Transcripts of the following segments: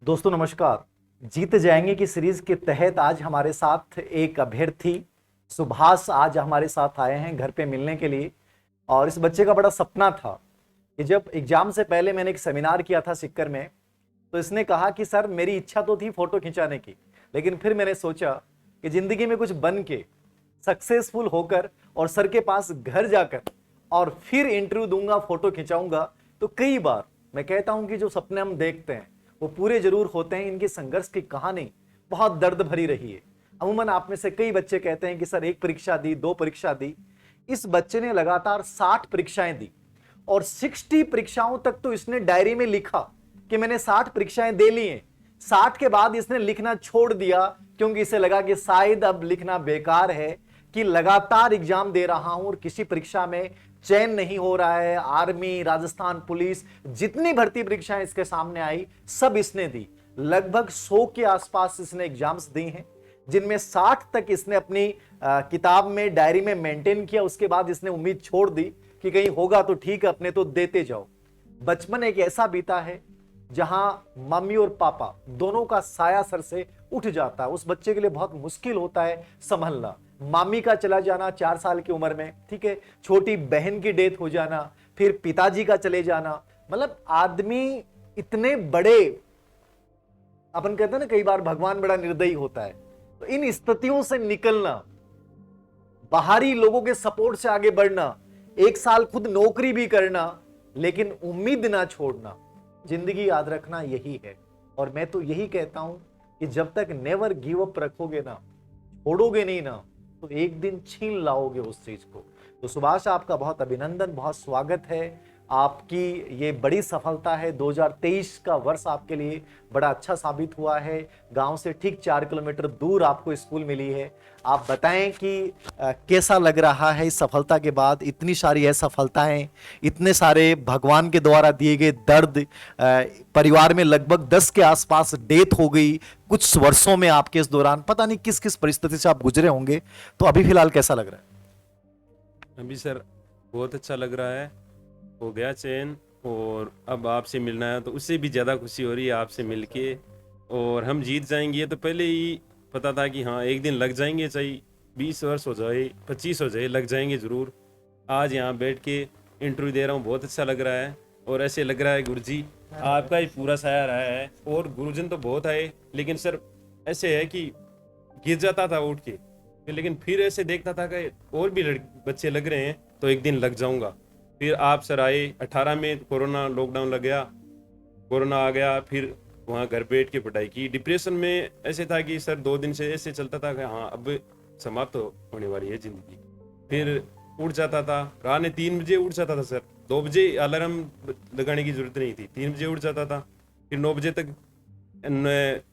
दोस्तों नमस्कार। जीत जाएंगे की सीरीज के तहत आज हमारे साथ एक अभ्यर्थी सुभाष आज हमारे साथ आए हैं घर पे मिलने के लिए। और इस बच्चे का बड़ा सपना था कि जब एग्जाम से पहले मैंने एक सेमिनार किया था सिक्कर में, तो इसने कहा कि सर मेरी इच्छा तो थी फोटो खिंचाने की, लेकिन फिर मैंने सोचा कि जिंदगी में कुछ बन के सक्सेसफुल होकर और सर के पास घर जाकर और फिर इंटरव्यू दूंगा, फोटो खिंचाऊंगा। तो कई बार मैं कहता हूं कि जो सपने हम देखते हैं वो पूरे जरूर होते हैं। इनकी संघर्ष की कहानी बहुत दर्द भरी रही है। अमूमन आप में से कई बच्चे कहते हैं कि सर एक परीक्षा दी, दो परीक्षा दी। इस बच्चे ने लगातार 60 परीक्षाएं दी और 60 परीक्षाओं तक तो इसने डायरी में लिखा कि मैंने 60 परीक्षाएं दे ली हैं। 60 के बाद इसने लिखना छोड़ दिया क्योंकि इसे लगा कि शायद अब लिखना बेकार है, कि लगातार एग्जाम दे रहा हूं और किसी परीक्षा में चयन नहीं हो रहा है। आर्मी, राजस्थान पुलिस, जितनी भर्ती परीक्षाएं इसके सामने आई सब इसने दी। लगभग 100 के आसपास इसने एग्जाम्स दी हैं, जिनमें 60 तक इसने अपनी किताब में, डायरी में मेंटेन किया। उसके बाद इसने उम्मीद छोड़ दी कि कहीं होगा तो ठीक है, अपने तो देते जाओ। बचपन एक ऐसा बीता है जहां मम्मी और पापा दोनों का साया सर से उठ जाता है। उस बच्चे के लिए बहुत मुश्किल होता है संभलना। मामी का चला जाना 4 साल की उम्र में, ठीक है, छोटी बहन की डेथ हो जाना, फिर पिताजी का चले जाना। मतलब आदमी इतने बड़े, अपन कहते हैं ना कई बार भगवान बड़ा निर्दयी होता है। तो इन स्थितियों से निकलना, बाहरी लोगों के सपोर्ट से आगे बढ़ना, 1 साल खुद नौकरी भी करना, लेकिन उम्मीद ना छोड़ना, जिंदगी याद रखना यही है। और मैं तो यही कहता हूं कि जब तक नेवर गिव अप रखोगे ना, छोड़ोगे नहीं ना, तो एक दिन छीन लाओगे उस चीज को। तो सुभाष, आपका बहुत अभिनंदन, बहुत स्वागत है। आपकी ये बड़ी सफलता है। 2023 का वर्ष आपके लिए बड़ा अच्छा साबित हुआ है। गांव से ठीक 4 किलोमीटर दूर आपको स्कूल मिली है। आप बताएं कि कैसा लग रहा है इस सफलता के बाद? इतनी सारी असफलताएं, इतने सारे भगवान के द्वारा दिए गए दर्द, परिवार में लगभग 10 के आसपास डेथ हो गई कुछ वर्षों में आपके इस दौरान। पता नहीं किस किस परिस्थिति से आप गुजरे होंगे। तो अभी फिलहाल कैसा लग रहा है? अभी सर बहुत अच्छा लग रहा है। हो गया चयन और अब आपसे मिलना है तो उससे भी ज़्यादा खुशी हो रही है आपसे मिलके। और हम जीत जाएंगे तो पहले ही पता था कि हाँ एक दिन लग जाएंगे, चाहे 20 वर्ष हो जाए, 25 हो जाए, लग जाएंगे ज़रूर। आज यहाँ बैठ के इंटरव्यू दे रहा हूँ, बहुत अच्छा लग रहा है। और ऐसे लग रहा है गुरुजी आपका ही पूरा साया रहा है। और गुरुजन तो बहुत आए, लेकिन सर ऐसे है कि गिर जाता था उठ के, लेकिन फिर ऐसे देखता था कि और भी बच्चे लग रहे हैं तो एक दिन लग जाऊंगा। फिर आप सर आए 18 में, कोरोना लॉकडाउन लग गया, कोरोना आ गया, फिर वहाँ घर बैठ के पढ़ाई की। डिप्रेशन में ऐसे था कि सर 2 दिन से ऐसे चलता था कि हाँ अब समाप्त होने वाली है जिंदगी। फिर उठ जाता था, रात में 3 बजे उठ जाता था सर। 2 बजे अलार्म लगाने की जरूरत नहीं थी, 3 बजे उठ जाता था। फिर 9 बजे तक,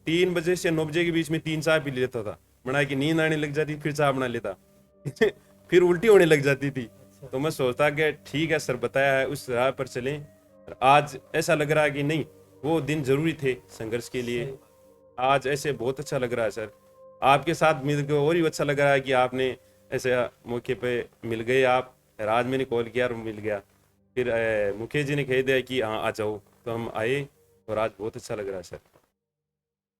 3 बजे से 9 बजे के बीच में 3 चाय पी लेता था। बना कि नींद आने लग जाती, फिर चाय बना लेता फिर उल्टी होने लग जाती थी। तो मैं सोचता कि ठीक है सर बताया है उस राह पर चलें। आज ऐसा लग रहा है कि नहीं, वो दिन जरूरी थे संघर्ष के लिए। आज ऐसे बहुत अच्छा लग रहा है सर, आपके साथ मिलकर और भी अच्छा लग रहा है कि आपने ऐसे मौके पे मिल गए। आप आज मैंने कॉल किया और मिल गया। फिर मुकेश जी ने कह दिया कि हाँ आ जाओ, तो हम आए और आज बहुत अच्छा लग रहा है सर।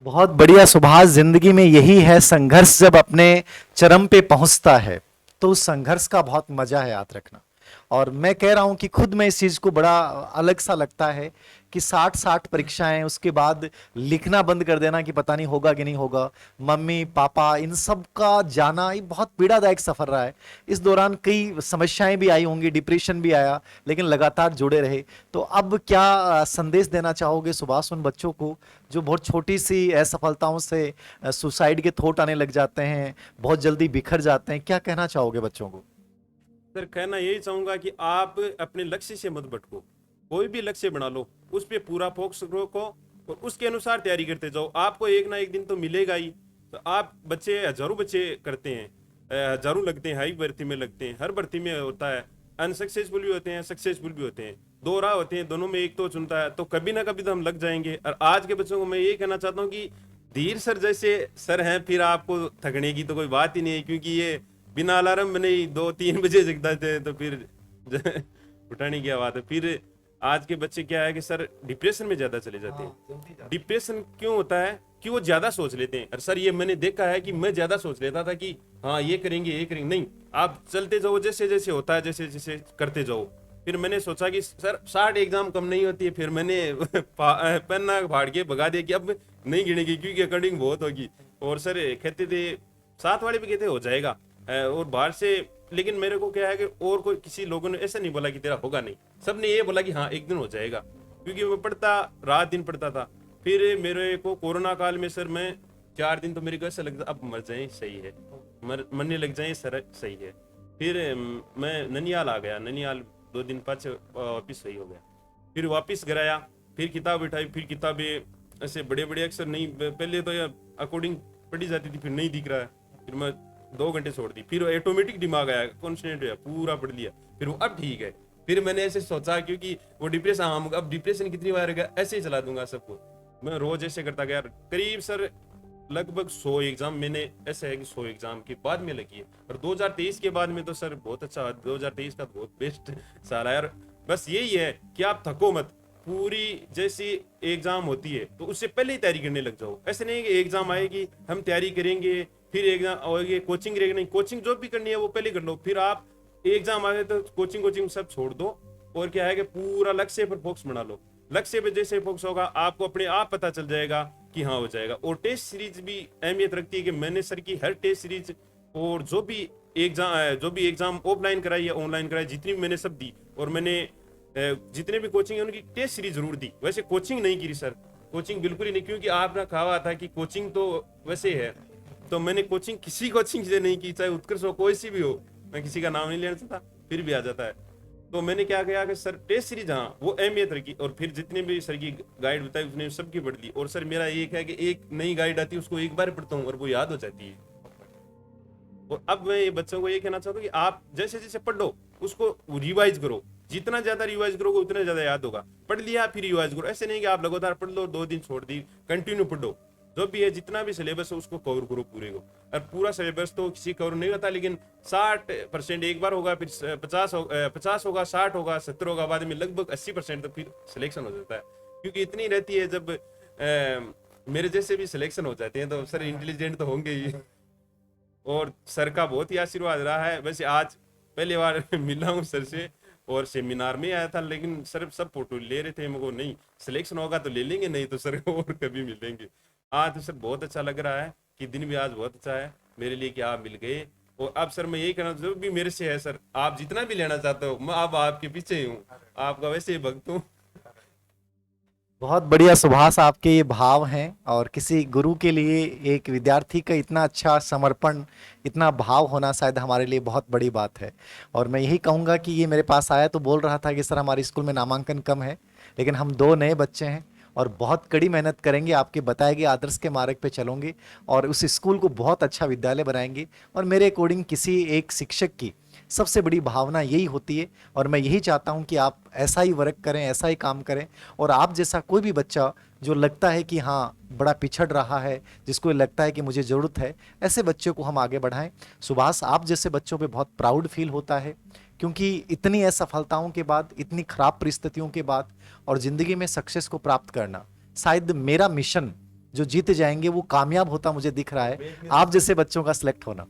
बहुत बढ़िया सुभाष। जिंदगी में यही है, संघर्ष जब अपने चरम पे पहुंचता है तो उस संघर्ष का बहुत मजा है, याद रखना। और मैं कह रहा हूं कि खुद में इस चीज को बड़ा अलग सा लगता है कि 60 परीक्षाएं, उसके बाद लिखना बंद कर देना कि पता नहीं होगा कि नहीं होगा। मम्मी पापा इन सब का जाना, ये बहुत पीड़ादायक सफर रहा है। इस दौरान कई समस्याएं भी आई होंगी, डिप्रेशन भी आया, लेकिन लगातार जुड़े रहे। तो अब क्या संदेश देना चाहोगे सुभाष उन बच्चों को जो बहुत छोटी सी असफलताओं से सुसाइड के थॉट आने लग जाते हैं, बहुत जल्दी बिखर जाते हैं? क्या कहना चाहोगे बच्चों को? सर कहना यही चाहूंगा कि आप अपने लक्ष्य से मत भटको। कोई भी लक्ष्य बना लो, उस पर पूरा फोकस रखो और उसके अनुसार तैयारी करते जाओ। आपको एक ना एक दिन तो मिलेगा ही। तो आप बच्चे, हजारों बच्चे करते हैं, हजारों लगते हैं, हाई भर्ती में लगते हैं, हर भर्ती में होता है। अनसक्सेसफुल भी होते हैं, सक्सेसफुल भी होते हैं, 2 राह होते हैं, दोनों में एक तो चुनता है। तो कभी ना कभी तो हम लग जाएंगे। और आज के बच्चों को मैं ये कहना चाहता हूँ कि धीर सर जैसे सर हैं, फिर आपको थकने की तो कोई बात ही नहीं है। क्योंकि ये बिना अलार्म में नहीं 2-3 बजे जगता थे, तो फिर उठाने की बात है। फिर आज के बच्चे क्या है कि सर डिप्रेशन में ज्यादा चले जाते हैं। डिप्रेशन क्यों होता है कि वो ज्यादा सोच लेते हैं। और सर ये मैंने देखा है कि मैं ज्यादा सोच लेता था कि हाँ ये करेंगे ये करेंगे, नहीं, आप चलते जाओ, जैसे जैसे होता है जैसे जैसे करते जाओ। फिर मैंने सोचा कि सर 60 एग्जाम कम नहीं होती है, फिर मैंने पन्ना फाड़ के भगा दिया कि अब नहीं गिनेगी क्योंकि अकॉर्डिंग बहुत होगी। और सर कहते थे 7 वाले भी कहते हो जाएगा और बाहर से, लेकिन मेरे को क्या है कि और कोई किसी लोगों ने ऐसा नहीं बोला कि तेरा होगा नहीं, सब ने ये बोला कि हाँ एक दिन हो जाएगा, क्योंकि मैं पढ़ता रात दिन पढ़ता था। फिर मेरे को कोरोना काल में सर मैं 4 दिन तो मेरे को ऐसा लगता अब मर जाए सही है, मरने लग जाए सर सही है। फिर मैं ननियाल आ गया, ननियाल 2 दिन पाँच वापिस सही हो गया। फिर वापिस घर आया, फिर किताब उठाई, फिर किताबें ऐसे बड़े बड़े अक्षर नहीं, पहले तो अकॉर्डिंग पढ़ी जाती थी, फिर नहीं दिख रहा है, फिर मैं 2 घंटे छोड़ दी। फिर ऑटोमेटिक दिमाग आया, कॉन्स्टेंट हुआ, पूरा पढ़ लिया, फिर वो अब ठीक है। फिर मैंने ऐसे सोचा क्योंकि वो डिप्रेशन, हाँ अब डिप्रेशन कितनी बार गया, ऐसे ही चला दूंगा सबको। मैं रोज ऐसे करता गया, करीब सर लगभग 100 एग्जाम मैंने, ऐसा है कि 100 एग्जाम के बाद में लगी है। और 2023 के बाद में तो सर बहुत अच्छा, 2023 का बहुत बेस्ट साल है यार। बस यही है कि आप थको मत, पूरी जैसी एग्जाम होती है तो उससे पहले ही तैयारी करने लग जाओ। ऐसे नहीं कि एग्जाम आएगी हम तैयारी करेंगे फिर एग्जाम आएगी कोचिंग रहेगी, नहीं, कोचिंग जो भी करनी है वो पहले कर लो, फिर आप एग्जाम आ गए तो कोचिंग सब छोड़ दो। और क्या है कि पूरा लक्ष्य पर फोकस बना लो, लक्ष्य पे जैसे फोकस होगा आपको अपने आप पता चल जाएगा कि हाँ हो जाएगा। और टेस्ट सीरीज भी अहमियत रखती है कि मैंने सर की हर टेस्ट सीरीज और जो भी एग्जाम ऑफलाइन कराई या ऑनलाइन कराई, जितनी भी मैंने सब दी। और मैंने जितने भी कोचिंग है उनकी टेस्ट सीरीज जरूर दी। वैसे कोचिंग नहीं की सर, कोचिंग बिल्कुल ही नहीं, क्योंकि आपने कहा था कि कोचिंग तो वैसे है, तो मैंने कोचिंग किसी कोचिंग से नहीं की, चाहे उत्कर्ष हो कोई सी भी हो, मैं किसी का नाम नहीं लेना चाहता, फिर भी आ जाता है। तो मैंने क्या किया कि सर टेस्ट सीरीज हाँ वो अहमियत रखी, और फिर जितने भी सर की गाइड बताई उसने सबकी पढ़ ली। और सर मेरा एक है कि एक नई गाइड आती है उसको एक बार पढ़ता हूँ और वो याद हो जाती है। और अब मैं ये बच्चों को ये कहना चाहता हूँ कि आप जैसे जैसे पढ़ो उसको रिवाइज करो, जितना ज्यादा रिवाइज करोगे उतना ज्यादा याद होगा। पढ़ लिया फिर रिवाइज करो, ऐसे नहीं कि आप लगातार पढ़ लो 2 दिन छोड़ दी, कंटिन्यू पढ़ो। जो भी है जितना भी सिलेबस है उसको कवर करो पूरे को। और पूरा सिलेबस तो किसी कवर नहीं होता, लेकिन 60% एक बार होगा, फिर 50 होगा, 60 होगा, 70 होगा, बाद में लगभग 80% तक फिर सिलेक्शन हो जाता है। क्योंकि इतनी रहती है, जब मेरे जैसे भी सिलेक्शन हो जाते हैं तो सर इंटेलिजेंट तो होंगे ही। और सर का बहुत ही आशीर्वाद रहा है। वैसे आज पहली बार मिला हूँ सर से, और सेमिनार में आया था, लेकिन सर सब फोटो ले रहे थे, मेरे को नहीं सिलेक्शन होगा तो ले लेंगे, नहीं तो सर और कभी मिलेंगे। आज तो सर बहुत अच्छा लग रहा है कि दिन भी आज बहुत अच्छा है मेरे लिए कि आप मिल गए। और अब सर मैं यही कहना, जो भी मेरे से है सर आप जितना भी लेना चाहते हो, मैं अब आपके पीछे ही हूँ, आपका वैसे ही भक्त हूँ। बहुत बढ़िया सुभाष, आपके ये भाव हैं, और किसी गुरु के लिए एक विद्यार्थी का इतना अच्छा समर्पण, इतना भाव होना शायद हमारे लिए बहुत बड़ी बात है। और मैं यही कहूँगा कि ये मेरे पास आया तो बोल रहा था कि सर हमारे स्कूल में नामांकन कम है, लेकिन हम 2 नए बच्चे हैं और बहुत कड़ी मेहनत करेंगे, आपके बताए गए आदर्श के मार्ग पे चलोगे और उस स्कूल को बहुत अच्छा विद्यालय बनाएंगे। और मेरे अकॉर्डिंग किसी एक शिक्षक की सबसे बड़ी भावना यही होती है, और मैं यही चाहता हूं कि आप ऐसा ही वर्क करें, ऐसा ही काम करें। और आप जैसा कोई भी बच्चा जो लगता है कि हाँ बड़ा पिछड़ रहा है, जिसको लगता है कि मुझे ज़रूरत है, ऐसे बच्चों को हम आगे बढ़ाएं। सुभाष, आप जैसे बच्चों पे बहुत प्राउड फील होता है, क्योंकि इतनी असफलताओं के बाद, इतनी खराब परिस्थितियों के बाद और ज़िंदगी में सक्सेस को प्राप्त करना, शायद मेरा मिशन जो जीत जाएंगे वो कामयाब होता मुझे दिख रहा है, आप जैसे बच्चों का सिलेक्ट होना।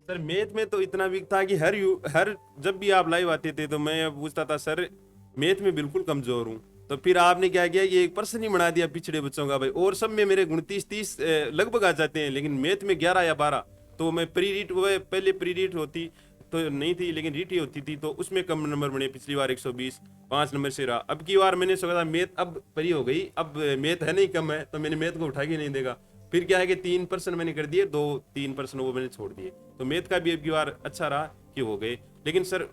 सर मैथ में तो इतना वीक था कि हर जब भी आप लाइव आते थे तो मैं पूछता था सर मैथ में बिल्कुल कमजोर हूँ। तो फिर आपने क्या किया, ये एक पर्सन ही बना दिया पिछड़े बच्चों का भाई, और सब में मेरे गुण 30 लगभग आ जाते हैं, लेकिन मैथ में 11 या 12। तो मैं प्री रीट, पहले प्री रीट होती तो नहीं थी, लेकिन रीट ही होती थी, तो उसमें कम नंबर बने। पिछली बार 120 5 नंबर से रहा। अब की बार मैंने सोचा मैथ अब परी हो गई, अब मैथ है नहीं कम है, तो मैंने मैथ को उठा के नहीं देगा। फिर क्या है कि 3% मैंने कर दिए, 2-3% वो मैंने छोड़ दिए। तो मैथ का भी अब की बार अच्छा रहा कि हो गए। लेकिन सर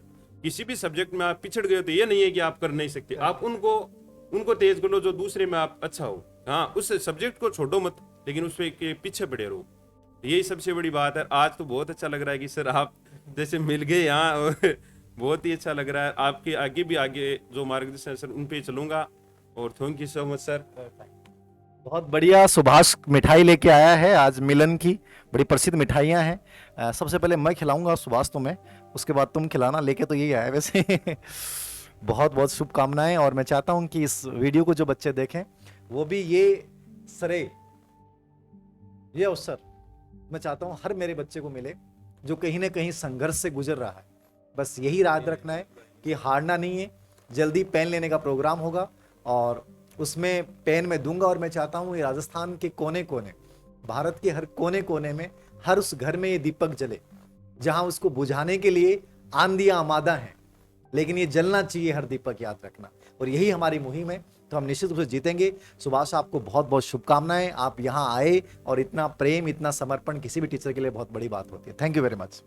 किसी भी सब्जेक्ट में आप पिछड़ गए तो ये नहीं है कि आप कर नहीं सकते, आप उनको तेज कर लो जो दूसरे में आप अच्छा हो। हाँ, उस सब्जेक्ट को छोड़ो मत, लेकिन उस पे पीछे पड़े रहो, यही सबसे बड़ी बात है। आज तो बहुत अच्छा लग रहा है कि सर आप जैसे मिल गए यहाँ, और बहुत ही अच्छा लग रहा है। आपके आगे जो मार्गदर्शन है सर उन पे चलूंगा। और thank you so much sir. बहुत बढ़िया। सुभाष मिठाई लेके आया है आज, मिलन की बड़ी प्रसिद्ध मिठाइयाँ हैं। सबसे पहले मैं खिलाऊंगा सुभाष तुम्हें, उसके बाद तुम खिलाना, लेके तो यही आया वैसे। बहुत बहुत शुभकामनाएं। और मैं चाहता हूं कि इस वीडियो को जो बच्चे देखें वो भी ये श्रेय, ये अवसर मैं चाहता हूं हर मेरे बच्चे को मिले जो कहीं ना कहीं संघर्ष से गुजर रहा है। बस यही याद रखना है कि हारना नहीं है। जल्दी पेन लेने का प्रोग्राम होगा और उसमें पेन मैं दूंगा, और मैं चाहता हूं ये राजस्थान के कोने कोने, भारत के हर कोने कोने में, हर उस घर में ये दीपक जले जहां उसको बुझाने के लिए आंधियां आमादा हैं, लेकिन ये जलना चाहिए हर दीपक, याद रखना। और यही हमारी मुहिम है, तो हम निश्चित रूप से जीतेंगे। सुभाष, आपको बहुत बहुत शुभकामनाएं। आप यहाँ आए और इतना प्रेम, इतना समर्पण किसी भी टीचर के लिए बहुत बड़ी बात होती है। Thank you very much.